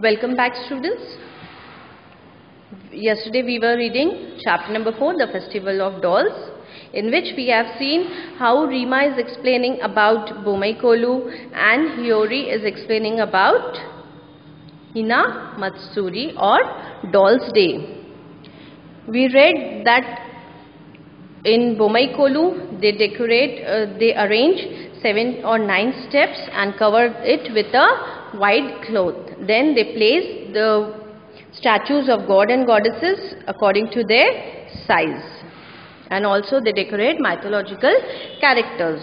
Welcome back, students. Yesterday we were reading chapter number 4, the Festival of Dolls, in which we have seen how Rima is explaining about Bomai Kolu and Hiyori is explaining about Hina Matsuri or Dolls Day. We read that in Bomai Kolu they arrange 7 or 9 steps and cover it with a white cloth. Then they place the statues of god and goddesses according to their size, and also they decorate mythological characters.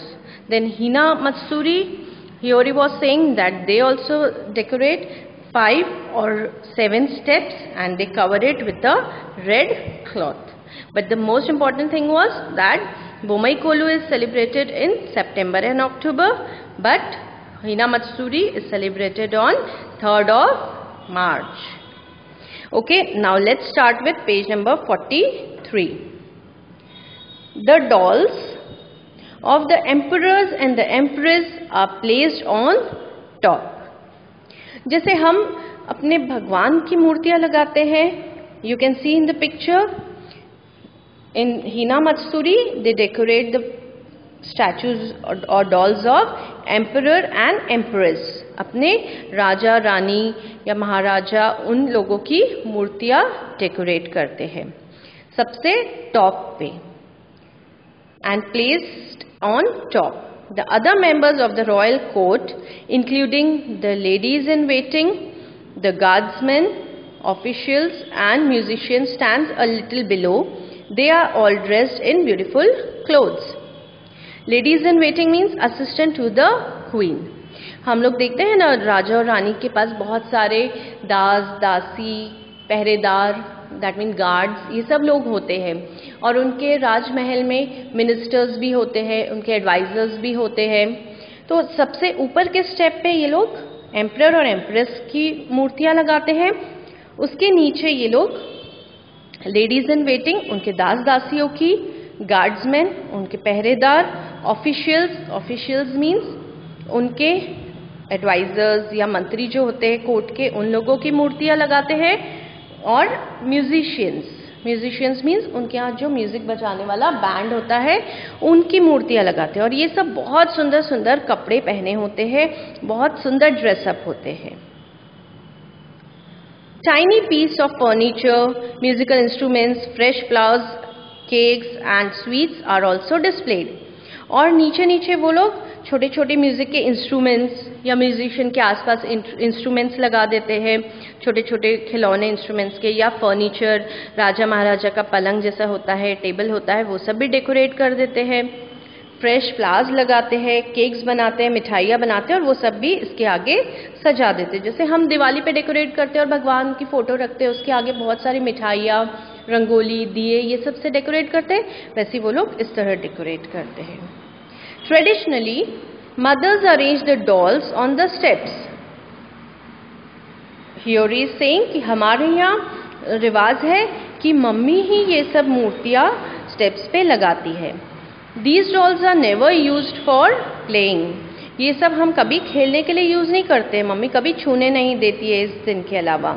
Then Hina Matsuri, Hiyori was saying that they also decorate 5 or 7 steps and they cover it with a red cloth. But the most important thing was that Bomai Kolu is celebrated in September and October, but Hina Matsuri is celebrated on 3rd of March. Okay, now let's start with page number 43. The dolls of the emperors and the empress are placed on top. जैसे हम अपने भगवान की मूर्तियां लगाते हैं, you can see in the picture. In Hina Matsuri, they decorate the statues or dolls of emperor and empress. अपने राजा रानी या महाराजा उन लोगों की मूर्तियां डेकोरेट करते हैं सबसे टॉप पे and placed on top. The other members of the royal court, including the ladies in waiting, the guardsmen, officials and musicians, stands a little below. They are all dressed in beautiful clothes. Ladies in waiting means assistant to the queen. हम लोग देखते हैं ना, राजा और रानी के पास बहुत सारे दास दासी पहरेदार, दैट मीन गार्ड्स, ये सब लोग होते हैं, और उनके राजमहल में मिनिस्टर्स भी होते हैं, उनके एडवाइजर्स भी होते हैं. तो सबसे ऊपर के स्टेप पे ये लोग एम्परर और एम्प्रेस की मूर्तियां लगाते हैं. उसके नीचे ये लोग लेडीज इन वेटिंग, उनके दास दासियों की, गार्ड्समैन, उनके पहरेदार, ऑफिशियल्स मीन्स उनके एडवाइजर्स या मंत्री जो होते हैं कोर्ट के, उन लोगों की मूर्तियां लगाते हैं, और म्यूजिशियंस मीन्स उनके यहाँ जो म्यूजिक बजाने वाला बैंड होता है उनकी मूर्तियां लगाते हैं. और ये सब बहुत सुंदर सुंदर कपड़े पहने होते हैं, बहुत सुंदर ड्रेसअप होते हैं. Tiny piece of furniture, musical instruments, fresh flowers, cakes and sweets are also displayed. और नीचे नीचे वो लोग छोटे छोटे म्यूजिक के इंस्ट्रूमेंट्स या म्यूजिशियन के आसपास इंस्ट्रूमेंट्स लगा देते हैं, छोटे छोटे खिलौने इंस्ट्रूमेंट्स के, या फर्नीचर, राजा महाराजा का पलंग जैसा होता है, टेबल होता है, वो सब भी डेकोरेट कर देते हैं. फ्रेश फ्लावर्स लगाते हैं, केक्स बनाते हैं, मिठाइयाँ बनाते हैं, और वो सब भी इसके आगे सजा देते हैं. जैसे हम दिवाली पे डेकोरेट करते हैं और भगवान की फोटो रखते हैं, उसके आगे बहुत सारी मिठाइयाँ, रंगोली, दिए, ये सब से डेकोरेट करते हैं, वैसे वो लोग इस तरह डेकोरेट करते हैं. Traditionally mothers arrange the dolls on the steps. Hiyori saying कि हमारे यहाँ रिवाज है कि मम्मी ही ये सब मूर्तियाँ स्टेप्स पे लगाती है. These dolls are never used for playing. ये सब हम कभी खेलने के लिए यूज नहीं करते, मम्मी कभी छूने नहीं देती है इस दिन के अलावा.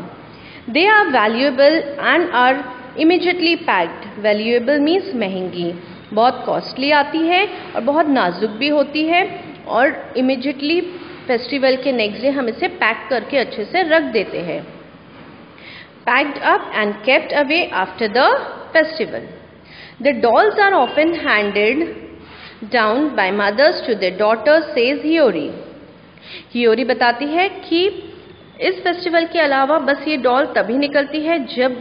They are valuable and are immediately packed. Valuable means महंगी, बहुत कॉस्टली आती है और बहुत नाजुक भी होती है, और इमीडिएटली फेस्टिवल के नेक्स्ट डे हम इसे पैक करके अच्छे से रख देते हैं. Packed up and kept away after the festival. The dolls are often handed down by mothers to their daughters, says Hiyori. हियोरी बताती है कि इस फेस्टिवल के अलावा बस ये डॉल तभी निकलती है जब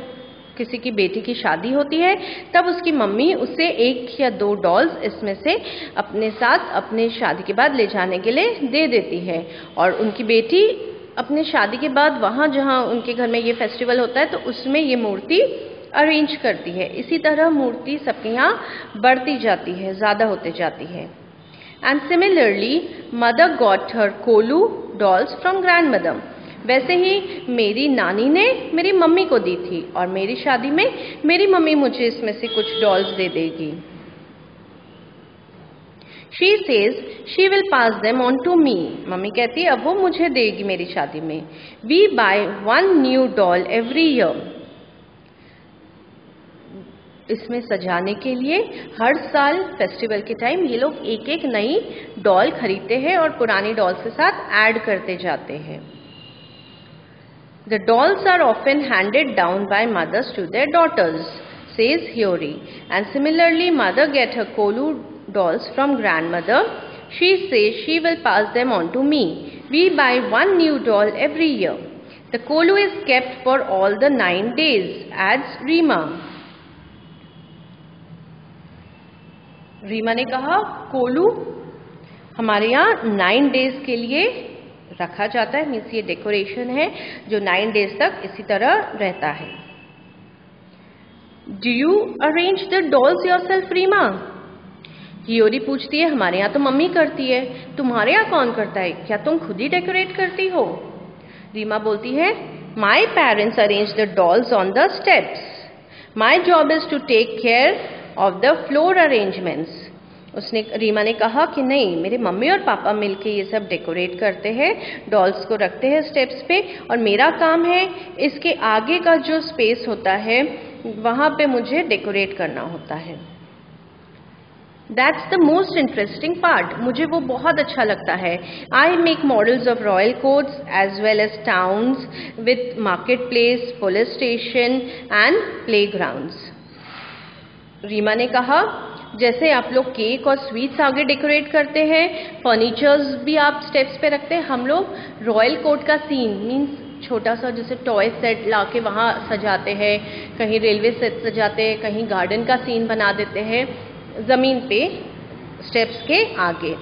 किसी की बेटी की शादी होती है, तब उसकी मम्मी उसे 1 या 2 डॉल्स इसमें से अपने साथ अपने शादी के बाद ले जाने के लिए दे देती है, और उनकी बेटी अपने शादी के बाद वहाँ जहाँ उनके घर में ये फेस्टिवल होता है तो उसमें ये मूर्ति अरेंज करती है. इसी तरह मूर्ति सबके यहाँ बढ़ती जाती है, ज़्यादा होते जाती है. And similarly mother got her कोलू डॉल्स फ्रॉम ग्रैंड मदर. वैसे ही मेरी नानी ने मेरी मम्मी को दी थी, और मेरी शादी में मेरी मम्मी मुझे इसमें से कुछ डॉल्स दे देगी. She says she will pass them on to me. Mummy कहती है अब वो मुझे देगी मेरी शादी में. We buy one new doll every year. इसमें सजाने के लिए हर साल फेस्टिवल के टाइम ये लोग एक एक नई डॉल खरीदते हैं और पुरानी डॉल्स के साथ ऐड करते जाते हैं. The dolls are often handed down by mothers to their daughters, says Hiyori. And similarly, mother get her Kolu dolls from grandmother. She says she will pass them on to me. We buy one new doll every year. The Kolu is kept for all the 9 days, adds Rima. Reema ने कहा कोलू हमारे यहाँ 9 days के लिए रखा जाता है. मीन्स ये डेकोरेशन है जो 9 डेज तक इसी तरह रहता है. Do you arrange the dolls yourself Reema? Hiyori पूछती है हमारे यहाँ तो मम्मी करती है, तुम्हारे यहाँ कौन करता है? क्या तुम खुद ही डेकोरेट करती हो? रीमा बोलती है my parents arrange the dolls on the steps. My job is to take care of the floor arrangements. Reema ने कहा कि नहीं, मेरे मम्मी और पापा मिलके ये सब डेकोरेट करते हैं, डॉल्स को रखते हैं स्टेप्स पे, और मेरा काम है इसके आगे का जो स्पेस होता है वहाँ पे मुझे डेकोरेट करना होता है. That's the most interesting part. मुझे वो बहुत अच्छा लगता है. I make models of royal courts as well as towns with market place, police station and playgrounds. Reema ने कहा जैसे आप लोग केक और स्वीट्स आगे डेकोरेट करते हैं, फर्नीचर्स भी आप स्टेप्स पे रखते हैं, हम लोग रॉयल कोर्ट का सीन मीन्स छोटा सा जैसे टॉय सेट ला के वहाँ सजाते हैं, कहीं रेलवे सेट सजाते हैं, कहीं गार्डन का सीन बना देते हैं ज़मीन पे स्टेप्स के आगे.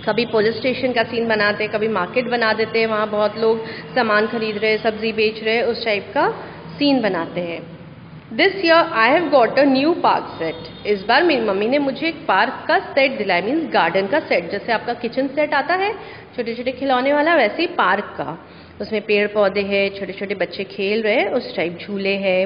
कभी पुलिस स्टेशन का सीन बनाते हैं, कभी मार्केट बना देते हैं, वहाँ बहुत लोग सामान खरीद रहे, सब्जी बेच रहे, उस टाइप का सीन बनाते हैं. This year I have got a new park set. इस बार मेरी मम्मी ने मुझे एक पार्क का सेट दिलाया. मीन्स गार्डन का सेट, जैसे आपका किचन सेट आता है छोटे छोटे खिलौने वाला, वैसे ही पार्क का. उसमें पेड़ पौधे हैं, छोटे छोटे बच्चे खेल रहे हैं, उस टाइप झूले हैं.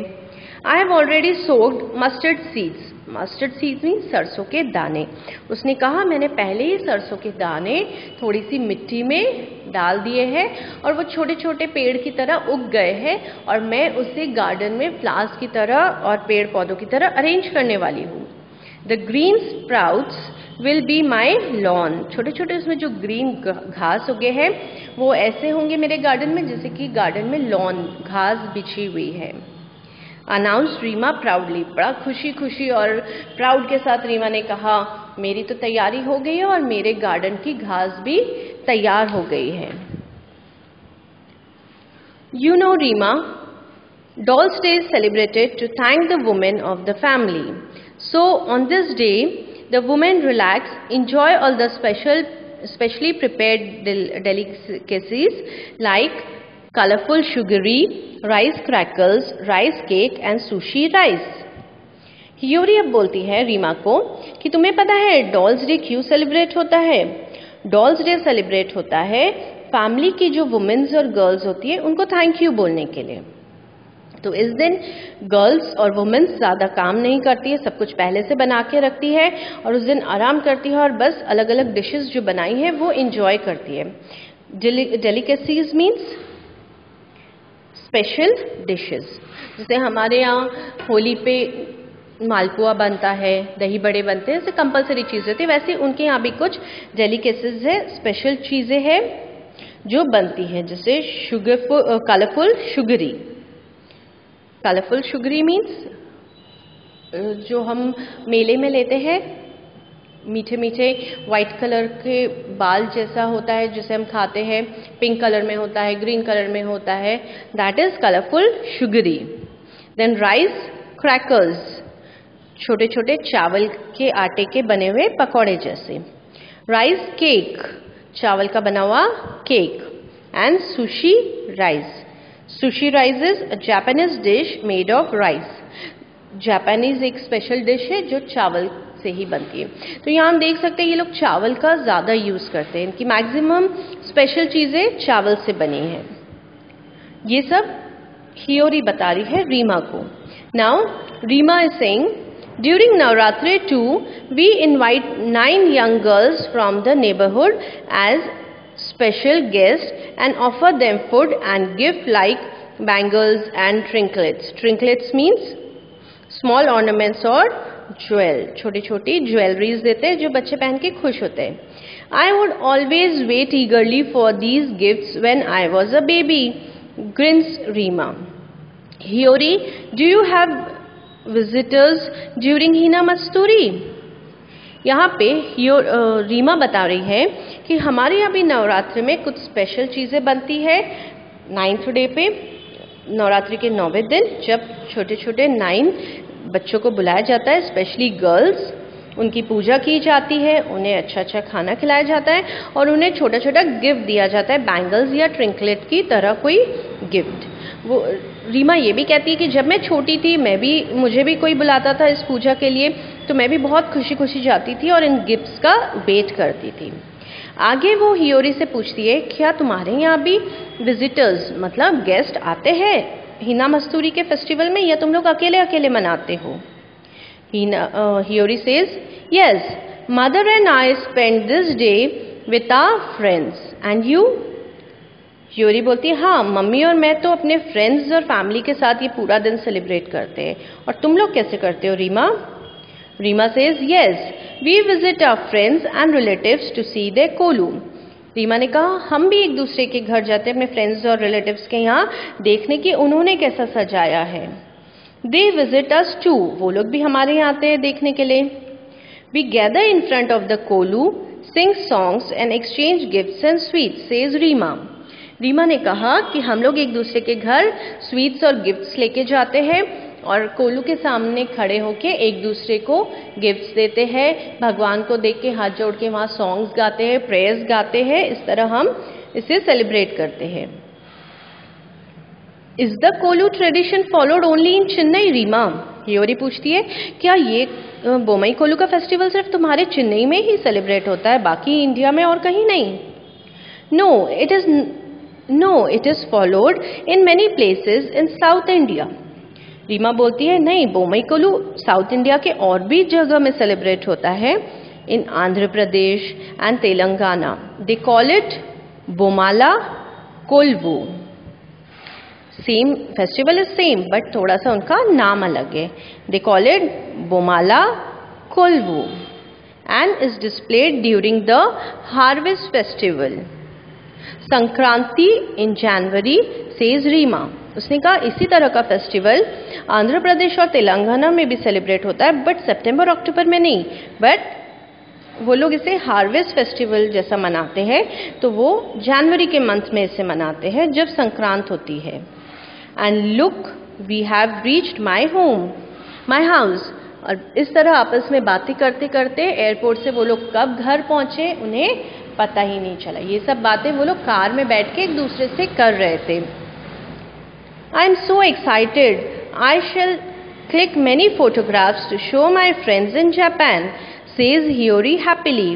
I have already soaked mustard seeds. Mustard seeds mean सरसों के दाने. उसने कहा मैंने पहले ही सरसों के दाने थोड़ी सी मिट्टी में डाल दिए हैं और वो छोटे छोटे पेड़ की तरह उग गए हैं, और मैं उसे गार्डन में फ्लावर्स की तरह और पेड़ पौधों की तरह अरेंज करने वाली हूँ. The green sprouts will be my lawn. छोटे छोटे उसमें जो ग्रीन घास उगे हैं वो ऐसे होंगे मेरे गार्डन में जैसे कि गार्डन में लॉन घास बिछी हुई है. Announce Reema proudly. बड़ा खुशी खुशी और प्राउड के साथ रीमा ने कहा मेरी तो तैयारी हो गई है और मेरे गार्डन की घास भी तैयार हो गई है. You know Reema, dolls day is celebrated to thank the women of the family. So on this day the women relax, enjoy all the specially prepared delicacies like colorful sugary rice crackers, rice cake and sushi rice. हियोरी अब बोलती है रीमा को कि तुम्हें पता है dolls day क्यों celebrate होता है? डॉल्स डे सेलिब्रेट होता है फैमिली की जो वुमेन्स और गर्ल्स होती है उनको थैंक यू बोलने के लिए. तो इस दिन गर्ल्स और वुमेन्स ज़्यादा काम नहीं करती है, सब कुछ पहले से बना के रखती है और उस दिन आराम करती है और बस अलग अलग डिशेस जो बनाई हैं वो इंजॉय करती है. Delicacies means special dishes. जैसे हमारे यहाँ होली पे मालपुआ बनता है, दही बड़े बनते हैं, जैसे कंपलसरी चीज़ें थी, वैसे उनके यहाँ भी कुछ डेलिकेसीज है, स्पेशल चीज़ें हैं जो बनती हैं. जैसे colourful sugary. Colourful sugary means जो हम मेले में लेते हैं, मीठे मीठे वाइट कलर के बाल जैसा होता है जिसे हम खाते हैं, पिंक कलर में होता है, ग्रीन कलर में होता है, that is colourful sugary. Then rice crackers, छोटे छोटे चावल के आटे के बने हुए पकौड़े जैसे. राइस केक, चावल का बना हुआ cake. And sushi rice. Sushi rice is a Japanese dish made of rice. Japanese एक स्पेशल डिश है जो चावल से ही बनती है. तो यहाँ हम देख सकते हैं ये लोग चावल का ज़्यादा यूज़ करते हैं, इनकी मैक्सिमम स्पेशल चीज़ें चावल से बनी हैं. ये सब हियोरी बता रही है रीमा को. Now Reema is saying During Navratri too, we invite 9 young girls from the neighborhood as special guests and offer them food and gift like bangles and trinkets. Trinkets means small ornaments or jewel. छोटी छोटी jewelleries देते हैं जो बच्चे पहन के खुश होते हैं. I would always wait eagerly for these gifts when I was a baby, grins Reema. Hiyori, do you have visitors during Hina Masturi? यहाँ पे रीमा बता रही है कि हमारे यहाँ भी नवरात्रि में कुछ स्पेशल चीज़ें बनती है. 9th डे पे नवरात्रि के 9वें दिन जब छोटे छोटे 9 बच्चों को बुलाया जाता है, स्पेशली गर्ल्स, उनकी पूजा की जाती है, उन्हें अच्छा अच्छा खाना खिलाया जाता है और उन्हें छोटा छोटा गिफ्ट दिया जाता है, बैंगल्स या ट्रिंकलेट की तरह कोई गिफ्ट. वो रीमा ये भी कहती है कि जब मैं छोटी थी मुझे भी कोई बुलाता था इस पूजा के लिए तो मैं भी बहुत खुशी खुशी जाती थी और इन गिफ्ट्स का वेट करती थी. आगे वो हियोरी से पूछती है, क्या तुम्हारे यहाँ भी विजिटर्स मतलब गेस्ट आते हैं हिना मस्तूरी के फेस्टिवल में या तुम लोग अकेले अकेले मनाते हो? Hiyori says, yes, mother and I spend this day with our friends. And you? Hiyori बोलती है, हाँ, मम्मी और मैं तो अपने फ्रेंड्स और फैमिली के साथ ये पूरा दिन सेलिब्रेट करते हैं. और तुम लोग कैसे करते हो Reema? Reema says, yes, we visit our friends and relatives to see their कोलू. रीमा ने कहा, हम भी एक दूसरे के घर जाते हैं अपने फ्रेंड्स और रिलेटिव्स के यहाँ देखने की उन्होंने कैसा सजाया है. They visit us too. वो लोग भी हमारे यहाँ आते हैं देखने के लिए. We gather in front of the कोलू, sing songs and exchange gifts and sweets, says Reema. Reema ने कहा कि हम लोग एक दूसरे के घर स्वीट्स और गिफ्ट्स लेके जाते हैं और कोलू के सामने खड़े होके एक दूसरे को गिफ्ट्स देते हैं, भगवान को देख के हाथ जोड़ के वहाँ सॉन्ग्स गाते हैं, प्रेयर्स गाते हैं. इस तरह हम इसे सेलिब्रेट करते हैं. Is the Kolu tradition followed only in Chennai Reema? Hiyori पूछती है, क्या ये बोमई कोलू का फेस्टिवल सिर्फ तुम्हारे चेन्नई में ही सेलिब्रेट होता है, बाकी इंडिया में और कहीं नहीं? No it is followed in many places in South India. Reema बोलती है, नहीं, बोमई कोलू साउथ इंडिया के और भी जगह में सेलिब्रेट होता है. In Andhra Pradesh and Telangana they call it Bommala Koluvu. Same festival is same but थोड़ा सा उनका नाम अलग है. They call it Bommala Koluvu and is displayed during the harvest festival. Sankranti in January, says Reema. उसने कहा इसी तरह का फेस्टिवल आंध्र प्रदेश और तेलंगाना में भी सेलिब्रेट होता है बट सितंबर अक्टूबर में नहीं. बट वो लोग इसे हार्वेस्ट फेस्टिवल जैसा मनाते हैं तो वो जनवरी के मंथ में इसे मनाते हैं जब संक्रांत होती है. And look we have reached my home, my house. और इस तरह आपस में बातें करते करते एयरपोर्ट से वो लोग कब घर पहुंचे उन्हें पता ही नहीं चला. ये सब बातें वो लोग कार में बैठ के एक दूसरे से कर रहे थे. I am so excited, I shall click many photographs to show my friends in Japan, says Hiyori happily.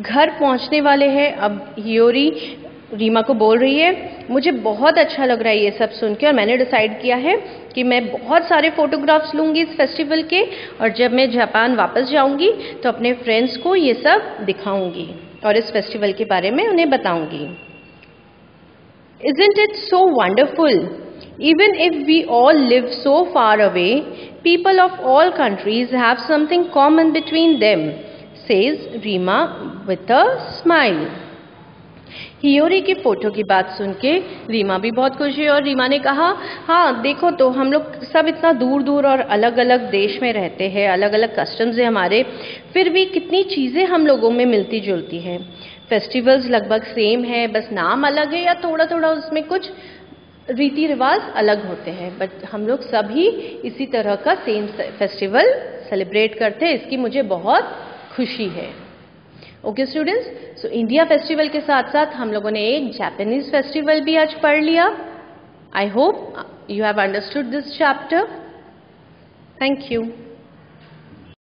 घर पहुंचने वाले हैं अब. हियोरी रीमा को बोल रही है, मुझे बहुत अच्छा लग रहा है ये सब सुन के और मैंने डिसाइड किया है कि मैं बहुत सारे फोटोग्राफ्स लूँगी इस फेस्टिवल के और जब मैं जापान वापस जाऊँगी तो अपने फ्रेंड्स को ये सब दिखाऊँगी और इस फेस्टिवल के बारे में उन्हें बताऊँगी. Isn't it so wonderful? Even if we all live so far away, people of all countries have something common between them, says Reema with a smile. हियोरी की फोटो की बात सुन के रीमा भी बहुत खुश हुई और रीमा ने कहा, हाँ देखो तो हम लोग सब इतना दूर दूर और अलग अलग देश में रहते हैं, अलग अलग कस्टम्स हैं हमारे, फिर भी कितनी चीज़ें हम लोगों में मिलती जुलती हैं. फेस्टिवल्स लगभग सेम है, बस नाम अलग है या थोड़ा थोड़ा उसमें कुछ रीति रिवाज अलग होते हैं, बट हम लोग सभी इसी तरह का सेम फेस्टिवल सेलिब्रेट करते हैं. इसकी मुझे बहुत खुशी है. Okay students, so India festival के साथ साथ हम लोगों ने एक जापानीज फेस्टिवल भी आज पढ़ लिया. I hope you have understood this chapter. Thank you.